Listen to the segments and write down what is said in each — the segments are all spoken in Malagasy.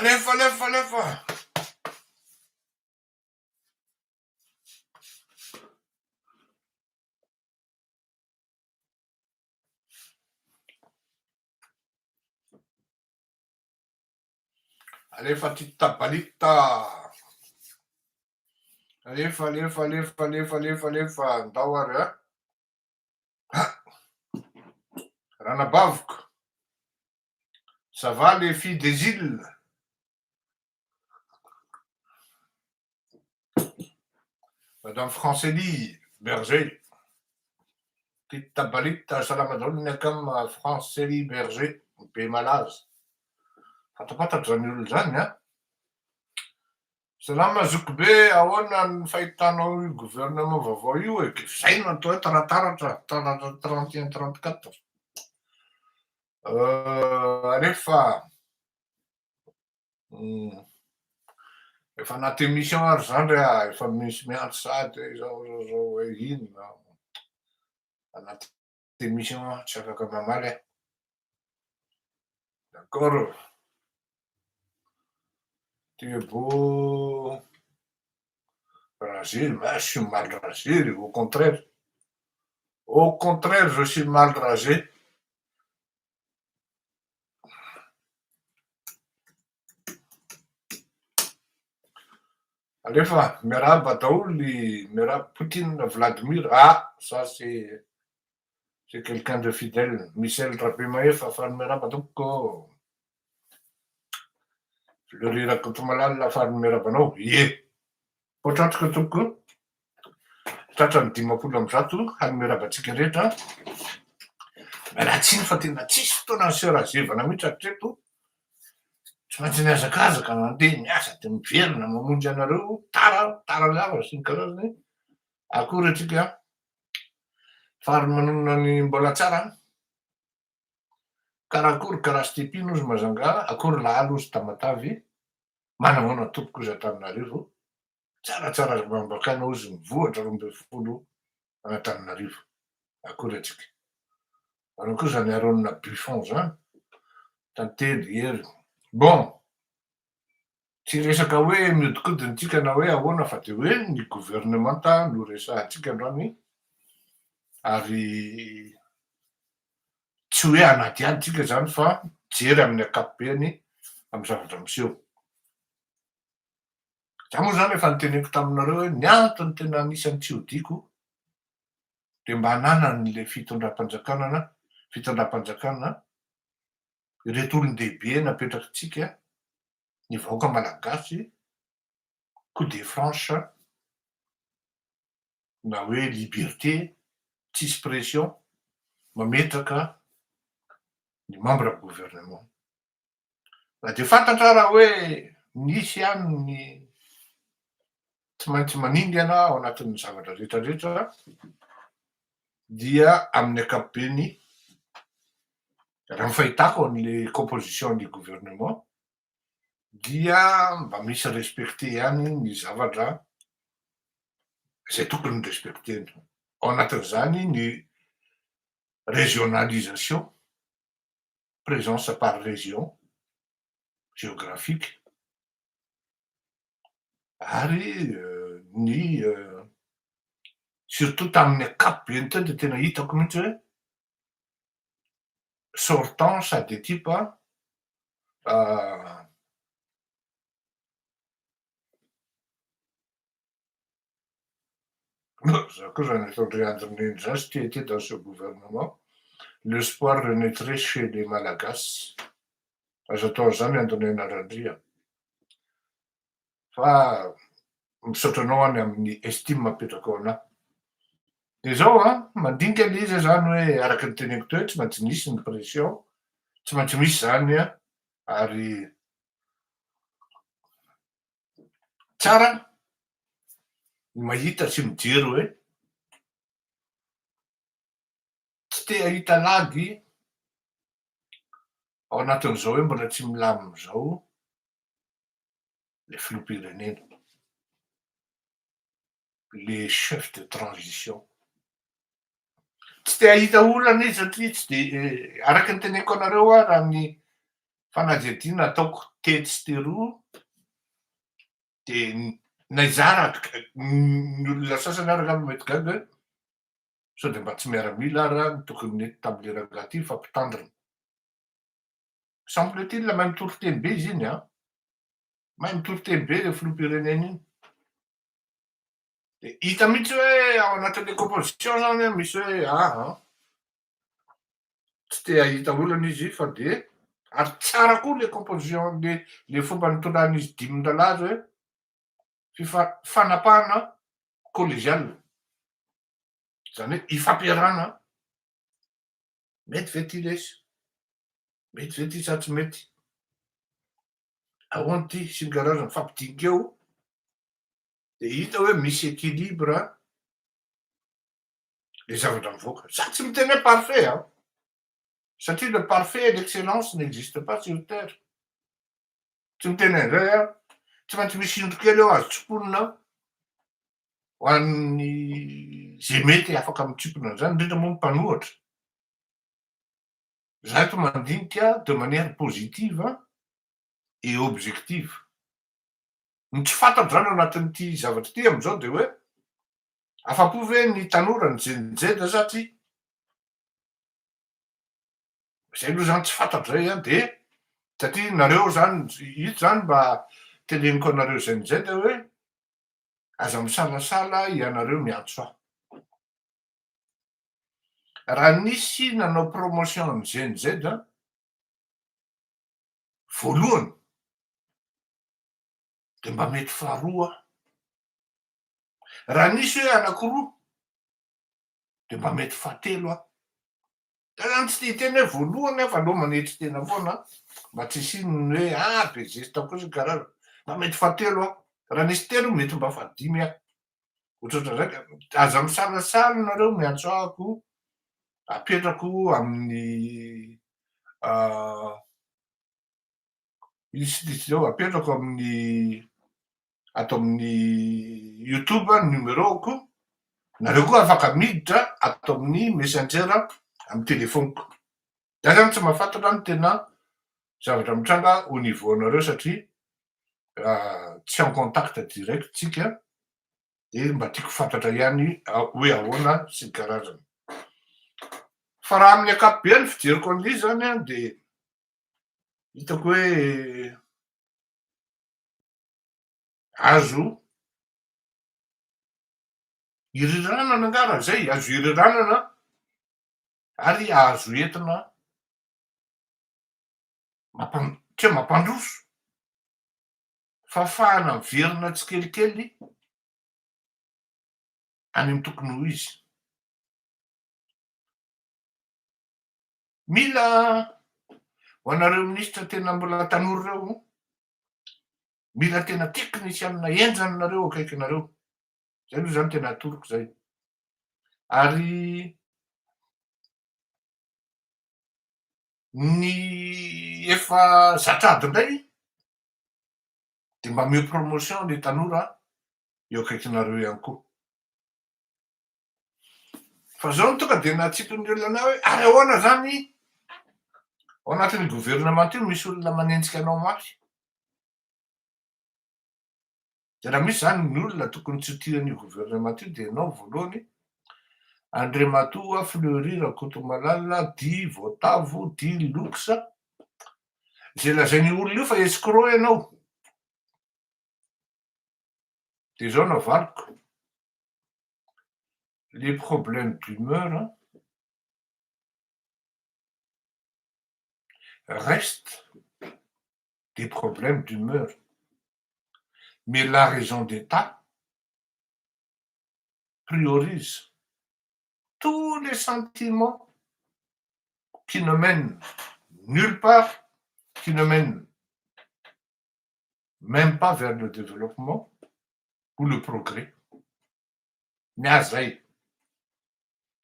Alefa. Alefa titapalita. Alefa. Andao ary a. Ranabavoko. Ça va les filles des îles? Madame Francélie Berger. Titapalita salamadonna comme Francélie Berger. Be malaza. Fatapatatra zany olona zany a. Salama Zokobe, ahoana ny fahitanao io gouvernement vaovao io e? Zay no atao hoe tarataratra 31-34. Alefa efa anaty émission ary zany re a, efa misy miantso sady zao hoe inona. Anaty émission tsy afaka mamaly a. D'accord. Tu es beau rasé, mais je suis mal rasé, au contraire. Au contraire, je suis mal rasé. Alefa, miarahaba daoly, miarahaba Poutine, Vladimir. Ah, ça c'est quelqu'un de fidèle. Michel Rabemaefa, afahany miarahaba tompoko. Filorirako Tomalala, afahany miarabanao. Ie. Potratrika tompoko. Tratrany 500 hany miarabantsika rehetra. Mialatsiny fa tena tsisy fotoana ny serazevana mihitsy hatreto. Tsy maintsy niazakazaka mandeha miasa de miverina mamonjy anareo tara lava sy ny karazany. Akory atsika fary manonona ny mbola tsara. Karakory karaha Stepino ozy Mazanga, akory lalo ozy Tamatavy. Manamana tompoko ozy Antananarivo. Tsara mambakana ozy mivoatra 12 Antananarivo. Akory atsika. Anao koa zany Arona Buffon zany. Tantely hery. Bon. Tsy resaka hoe miodikodintsika na hoe ahoana fa de hoe ny gouvernemanta no resahantsika androany. Ary tsy hoe anaty aditsika zany fa jery amin'ny ankapobeny amin'ny zavatra miseho. Za moa zany efa niteneko taminareo hoe ny antony tena anisan'ny tsy hodiko de mba hananany le fitondram-panjakana ireto olon-dehibe napetrakintsika, ny vahoaka malagasy, coup de franche, na hoe liberté, tsisy pression, mametraka ny membre gouvernement. Na de fantatra raha hoe nisy ihany ny tsy maintsy manindy ianao ao anatin'ny zavatra rehetrarehetra dia amin'ny ankapobeny raha ny fahitako an'le composition du gouvernement dia mba misy respecté ihany ny zavatra zay tokony respectena. Ao anatin'izany ny régionalisation, présence par région géographique, ary ny surtout tamin'ny ankapobeny teo de tena hitako mihitsy hoe sortant sady type za koa zany efa André Andrineny zany sy tia dans ce gouvernement, l'espoir renaîtrait chez les Malagasy. Azo atao zany Andrinena Randria. Fa misaotra anao any amin'ny estime mapetraka ao anahy. De zao mandinika le izy zany hoe araky ny teneniko teo tsy maintsy misy ny pression, tsy maintsy misy zany ary tsara ny mahita sy mijery hoe tsy te hahita lagy ao anatin'izao hoe mbola tsy milamina zao le filoham-pirenena, les chefs de transition. Tsy te hahita olana izy satria tsy de araky ny teneniko anareo raha ny fanadihadiana ataoko tetsy teroa de naizara ny olona sasany ary angamba mety gaga hoe sao de mba tsy miaramila ary a ny tokony nety tam'le rangahy ty fa mpitandrina. Semble-t-il mahay mitory-teny be izy iny a, mahay mitory-teny be le filoham-pirenena iny. De hita mihitsy hoe ao anatin'le composition zany a misy hoe aha, tsy te hahita olana izy fa de ary tsara koa le composition le fomba nitondràna izy dimy hoe fanapahana collégiale, zany hoe ifampiarahana mety ve ty lesy, mety ve ty sa tsy mety, ahoana ty sy ny karazany mifampidinika eo de hita hoe misy équilibre le zavatra mivoaka. Za tsy miteny hoe parfait a, satria le parfait et l'excellence n'existe pas sur terre. Tsy miteny an'izay a, tsy maintsy misy indro kely eo azo tsimponina ho an'ny zay mety afaka mitsipona an'izany indrindra moa ny mpanohatra. Za eto mandinika de manière positive et objective. Ny tsy fantatro zany ao anatin'ity zavatra ty am'izao de hoe afa-po ve ny tanora ny jerijera sa tsy? Zay aloha zany tsy fantatro zay a de satria nareo zany ito zany mba teneniko anareo zay n'izay de hoe aza misalasala ianareo miantso ahy. Raha nisy nanao promotion ny GNZ voalohany de mba mety faharoa aho. Raha nisy hoe anakiroa de mba mety fahatelo aho. Da zany tsy te hiteny hoe voalohany fa aloha manetry tena foana mba tsy hisinony hoe be zesta koa sy ny karazany, mba mety fahatelo aho. Raha nisy telo mety mba fahadimy aho. Ohatrohatr'izay aza misalasala nareo miantso ahako, apetrako amin'ny zao apetrako amin'ny ato amin'ny YouTube ny numéroako, nareo koa afaka miditra ato amin'ny messenger amin'ny telefoniko. Za zany tsy mahafantatra ny tena zavatra mitranga au niveau anareo satria tsy en contact direct tsika de mba tiako fantatra ihany hoe ahoana sy ny karazany. Fa raha amin'ny ankapobeny fijeriko an'ilay zany a de hitako hoe azo iriranana angara zay, azo iriranana ary azo entina tsy hoe mampandroso fa ahafahana miverina tsikelikely any amin'ny tokony ho izy. Mila ho anareo minisitra tena mbola tanora reo, mila tena teknisianina enjanareo akaikinareo. Zay aloha zany tena atoroko zay. Ary ny efa zatrady indray de mba mio promotion le tanora eo akaikinareo ihany koa. Fa zao no tonga de natsiton'ny olona anay hoe ary ahoana zany ao anatin'ny gouvernement io misy olona manenjika anao mafy. De raha misy zany ny olona tokony tsy ho tian'io gouvernement io de ianao voalohany Andriamatoa Fleury Rakotomalala dit Votavo dit Lux, zay lazainy olona io fa escroc ianao. De zao navaliko les problèmes d'humeur restent des problèmes d'humeur. Mais la raison d'État priorise tous les sentiments qui ne mènent nulle part, qui ne mènent même pas vers le développement ou le progrès. Miazay.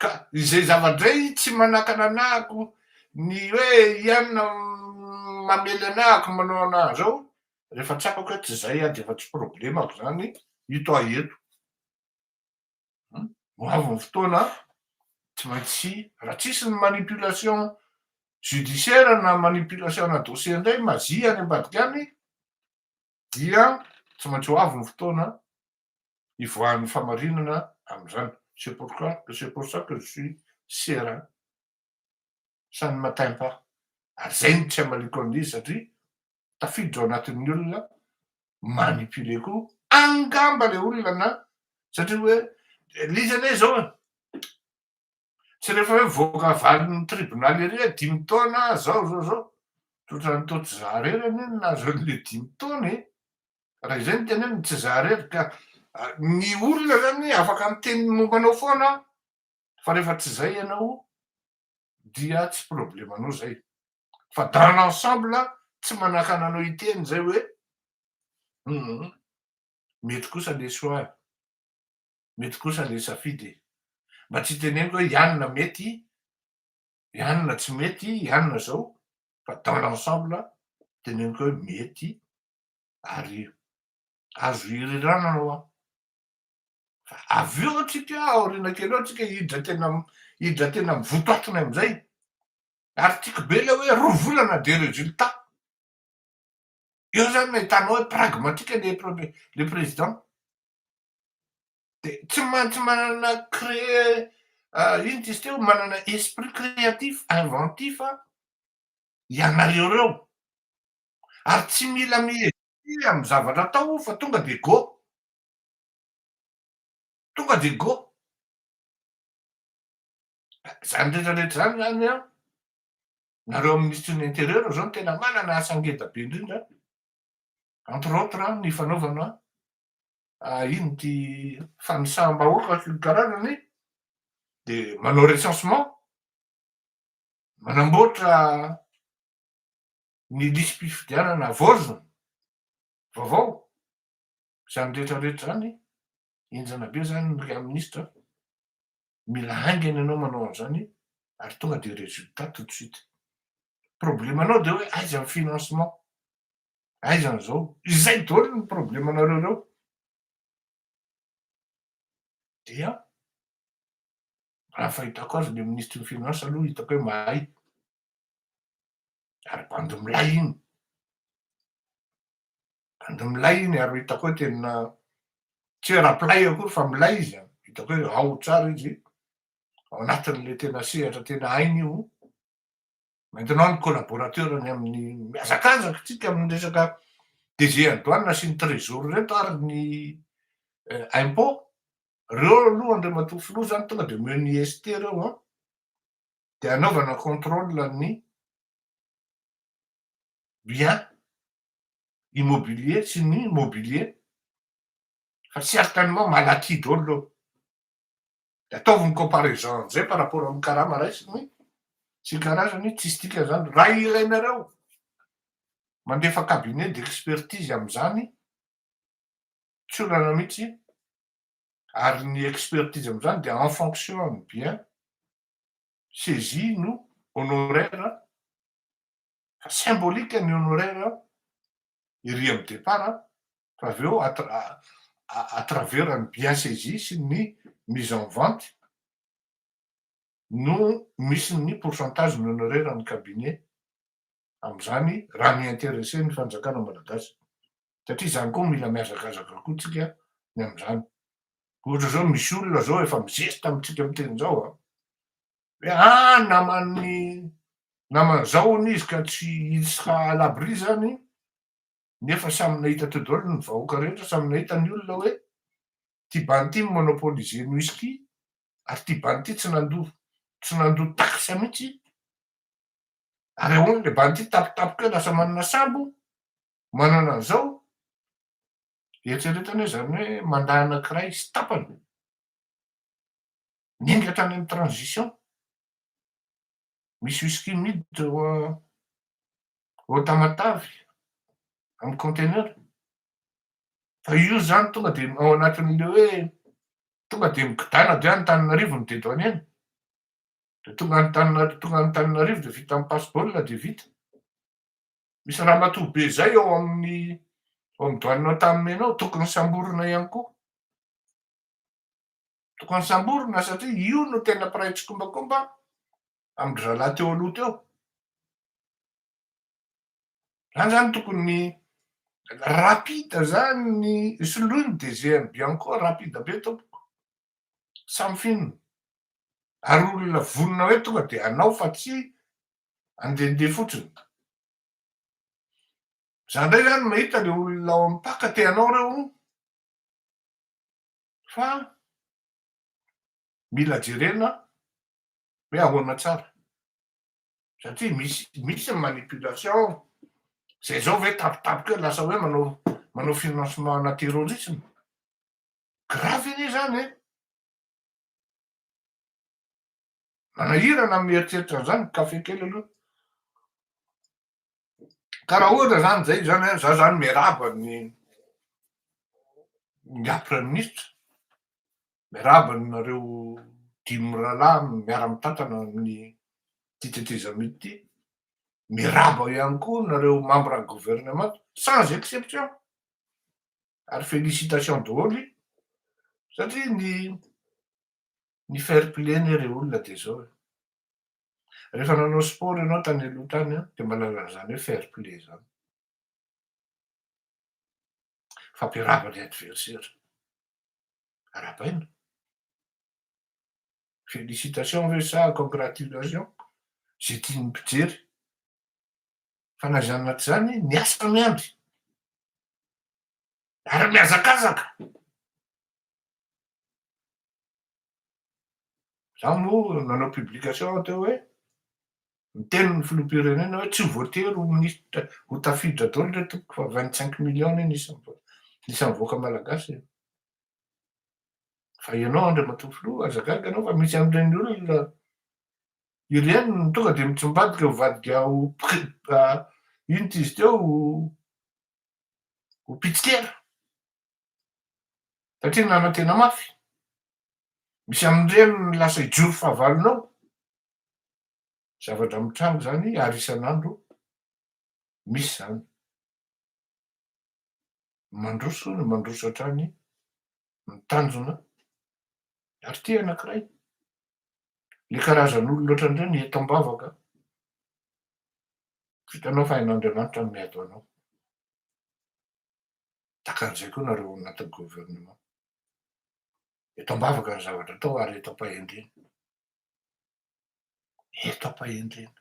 Ka izay zavadray tsy manakana anahako ny hoe ianona mamely anahako manao anahy zao, rehefa tsapako hoe tsy zay de efa tsy problemako zany ito aho eto. Ho avy ny fotoana tsy maintsy raha tsisy ny manipulation judiciaire na manipulation na dossier indray mazia any ambadika any dia tsy maintsy ho avy ny fotoana ivoahan'ny famarinana amin'izany. C'est pour ça que je suis serein. Ça ne m'atteint pas. Ary zay no tsy amaliko amin'izy satria tafiditra ao anatin'ny olona manipule koa angamba le olona na satria hoe l'izy anie zao e tsy rehefa hoe voaka valin'ny tribonaly ery 5 taona zao totrany totra zaharery anie nazo an'le 5 taona e raha izay no teneny tsy zaharery ka ny olona zany afaka miteny mombanao foana fa rehefa tsy zay ianao dia tsy problemanao zay fa dans l'ensemble tsy manaka ananao iteny zay hoe mety kosa le soa mety kosa le safidy mba tsy teneniko hoe ianona mety ianona tsy mety ianona zao fa dans l'ensemble teneniko hoe mety ary azo irirana anao fa avy eo atsika aoriana kely eo atsika hidra tena mivotoatona am'izay ary tiako be le hoe 2 volana de résultat eo zany nahitanao hoe pragmatique le président de tsy maintsy manana créer ino izy teo manana esprit créatif inventif ianareo reo ary tsy mila mihesy amy zavatra atao fa tonga de go zany rehetrarehetra zany zany a nareo amin'ny ministre de l'intérieur zao no tena manana asa ngeda be indrindra entre autres ny fanaovana ino ty fanisaham-bahoaka sy ny karazany de manao recensement manamboatra ny listim-pifidianana vozona vaovao zany rehetrarehetra zany enjana be zany ny ministre mila haingana ianao manao an'izany ary tonga de résultat tout de suite problemanao de hoe aiza ny financement aiza n'izao izay daholo ny problemanareo reo dia raha fahitako azy le ministre ny finance aloha hitako hoe mahay ary bando milay iny ary hitako hoe tena tsy hoe raplay akory fa milay izy hitako hoe ao tsara izy ao anatin'le tena sehatra tena hainy io maintenant ny collaborateur ny amin'ny miazakazaka tsika amin'ny resaka DG douane sy ny trésor reto ary ny impôt reo aloha andre matofilo zany tonga de meo ny IST reo de anaovana contrôle ny bien immobilier sy ny mobilier fa certainement malaky daholo de ataoviny comparaison am'izay par rapport amy karama raisiny sy karazany tsisy tika zany raha ilainareo mandefa cabinet d'expertise am'izany tsy olana mihitsy ary ny expertise am'izany de en fonction amy bien saisi no honoraire fa symbolique ny honoraire iry amy départ fa avy eo à travers ny bien saisi sy ny mise en vente no misy ny pourcentage ny honoraire ny cabinet am'izany raha miintéressé ny fanjakana malagasy satria zany koa mila miazakazaka koa tsika ny am'izany ohatra zao misy olona zao efa mizesta amitsika miteny zao hoe naman'zao n'izy ka tsy sera à l'abri zany nefa samy nahita teo daholo ny vahoaka rehetra samy nahita ny olona hoe ty bany ty monopoliser ny whisky ary ty bany ty tsy nandoa taxe mihitsy ary ahoana le bany ty tapitapoka hoe lasa manana sambo manana an'izao eritreretany hoe zany hoe mandahy anankiray sy tapany ningatra any amy transition misy whisky miditra ao Tamatavy amy conteneur fa io zany tonga de ao anatin'le hoe tonga de migidana de Antananarivo ny teto any eny de tonga Antananarivo de vita amy passe-bol de vita misy raha matoa be zay ao amy douane taminenao tokony samborona ihany koa tokony samborona satria io no tena praitsy kombakomba amy drala teo aloha teo Zany zany tokony rapida zany ny soloiny de zay bien koa rapida be tompoko. Samy finona. Ary olona vonona hoe tonga de anao fa tsy andehandeha fotsiny. Za ndray zany mahita le olona ao ampaka te hanao reo fa mila jerena hoe ahoana tsara. Satria misy manipulation zay zao hoe tampotampoka eo lasa hoe manao financement na terrorisme. Gravy anie zany e. Manahirana mieritreritra zany kafe kely aloha. Ka raha ohatra zany zay zany za zany miarahaba ny premier ministre, miarahaba nareo 5 rahalahy miara-mitantana amin'ny ty teteza mity ty, miarahaba ihany koa nareo membre gouvernement sans exception, ary félicitation daholo satria ny fair play-ny reo olona de zao. Rehefa nanao sport ianao tany aloha tany de mahalala an'izany hoe fair play zany. Fampiarahaba ny adversaire. Arahabaina. Félicitations ve sa congratulation zay tiany mpijery. Fa na zany anaty zany miasa miandry ary miazakazaka. Zaho moa nanao publication teo hoe miteny ny filoham-pirenena hoe tsy voatery ho ministra ho tafiditra daholo le tompoko fa 25 millions isan'ny voaka malagasy. Fa ianao andriamatoa filoha azagaga anao fa misy an'ireny olona ireny no tonga de mitsimbadika mivadika ho ino ty izy teo ho pitsikera satria nanantena mafy. Misy amin'ireny lasa ijoro fahavalonao. Zavatra mitrango zany ary isan'andro misy zany. Mandroso ny mandroso hatrany mitanjona ary ty anankiray. Le karazan'olona ohatran'ireny eto am-bavaka. Vitanao fa hain'Andriamanitra ny miado anao. Takan'izay koa nareo anatin'ny gouvernement. Eto am-bavaka ny zavatra atao ary eto ampahendreny. Eto ampahendreny.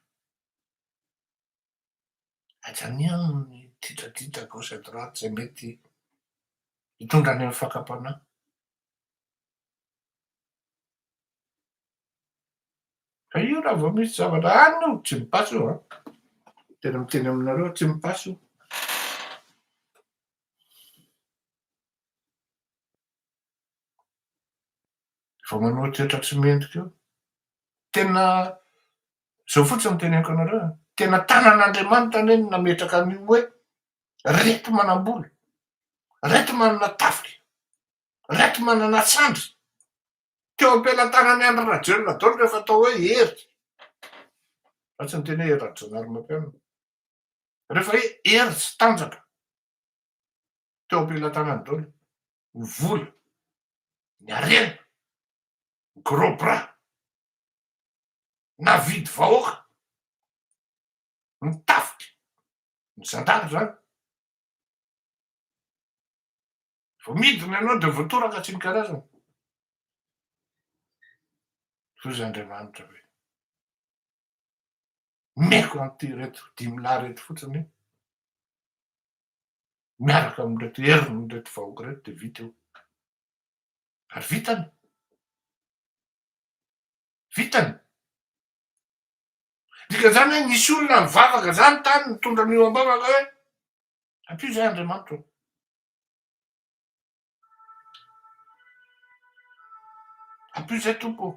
Ajaniano ny ditraditra gauche à droite zay mety hitondra any amin'ny fakapanahy. Fa io raha vao misy zavatra any io tsy mipaso io a. Tena miteny aminareo tsy mipaso io. Vao manao toetra tsy mendrika io. Tena zao fotsiny teneniko anareo tena tanan'Andriamanitra anie no nametraka an'io hoe reto manam-bola, reto manana tafika, reto manana sandry. Teo am-pelantanany Andry Rajoelina daholo rehefa atao hoe hery. Fa tsy miteny hoe hery Rajaonarimampianina. Rehefa hoe hery sy tanjaka teo am-pelantanany daholo. Ny vola, ny harena, ny gros bras, navidy vahoaka, ny tafika, ny zandary zany. Vao midina ianao de voatoraka tsy ny karazany. Rozy Andriamanitra hoe meko an'ty reto 5 lahy reto fotsiny miaraka amin'reto heriny reto vahoaka reto de vita io. Ary vitany. Vitany. Dikan'izany hoe nisy olona mivavaka zany tany nitondra an'io am-bavaka hoe ampio zay Andriamanitra. Ampio zay tompo.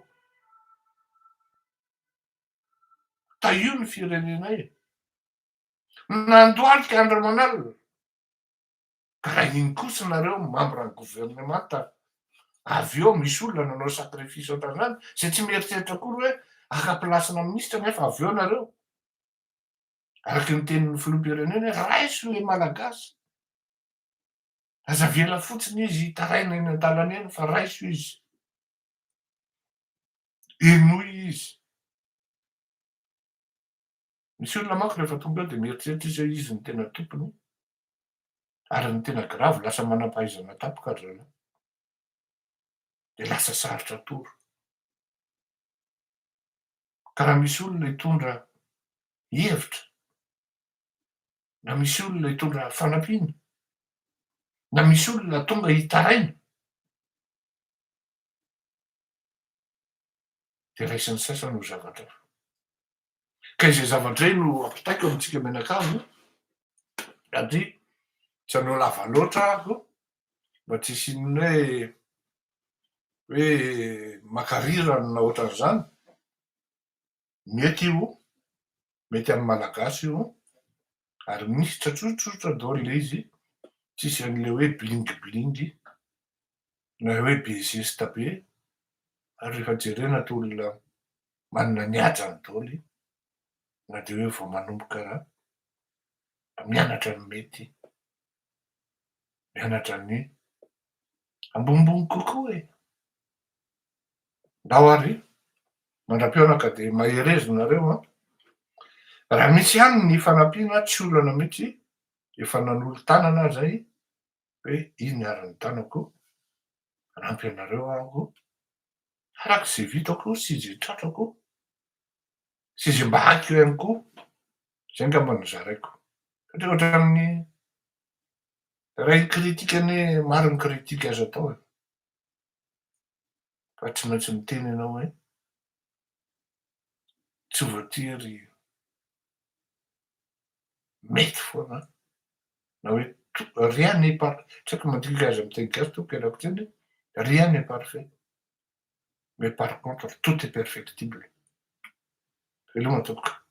Taio ny firenenay. Nandohalika andro aman'alina. Ka raha iny kosa nareo membre ny gouvernement avy eo misy olona nanao sacrifice ohatran'izany zay tsy mieritreritra akory hoe aka-plasina ministra nefa avy eo nareo. Araky ny tenin'ny filoham-pirenena hoe raiso le malagasy. Aza avela fotsiny izy hitaraina eny an-dalana eny fa raiso izy. Enoy izy. Misy olona manko rehefa tonga eo de mieritreritra izy hoe izy ny tena tompony, ary ny tena gravy lasa manam-pahaizana tampoka ry zareo. De lasa sarotra toro. Ka raha misy olona hitondra hevitra, na misy olona hitondra fanampiana, na misy olona tonga hitaraina, de raisiny sasany ho zavatra hafa. Ka izay zavatra io no ampitaiko amintsika mianakavy satria tsy hanao lava loatra ahako mba tsy hisian'ny hoe makarirana na ohatran'izany. Mety io, mety amin'ny malagasy io, ary misy tsotsotra daholo le izy, tsisy an'le hoe bling-bling na hoe be zesta be, ary rehefa jerena t'olona manana ny ajany daholo na de hoe vao manomboka mianatra ny mety, mianatra ny ambonimbony kokoa e. Ndao ary mandram-peonaka de maherezo nareo a, raha misy ihany ny fanampiana tsy olana mihitsy efa nanolo-tanana aho zay hoe ino ny aran'ny tanako, anampy anareo ahako arak'izay vitako sy zay tratrako sy zay mba haiko ihany koa, zay angamba no zaraiko. Satria ohatran'ny raha hikritika anie maro mikritika azo atao e, fa tsy maintsy miteny ianao hoe tsy voatery mety foana na hoe rien n'est tsy haiko mandika azy amy teny gasy tompoko ialako tsiny, rien n'est parfait, mais par contre tout est perfectible. Veloma tompoko.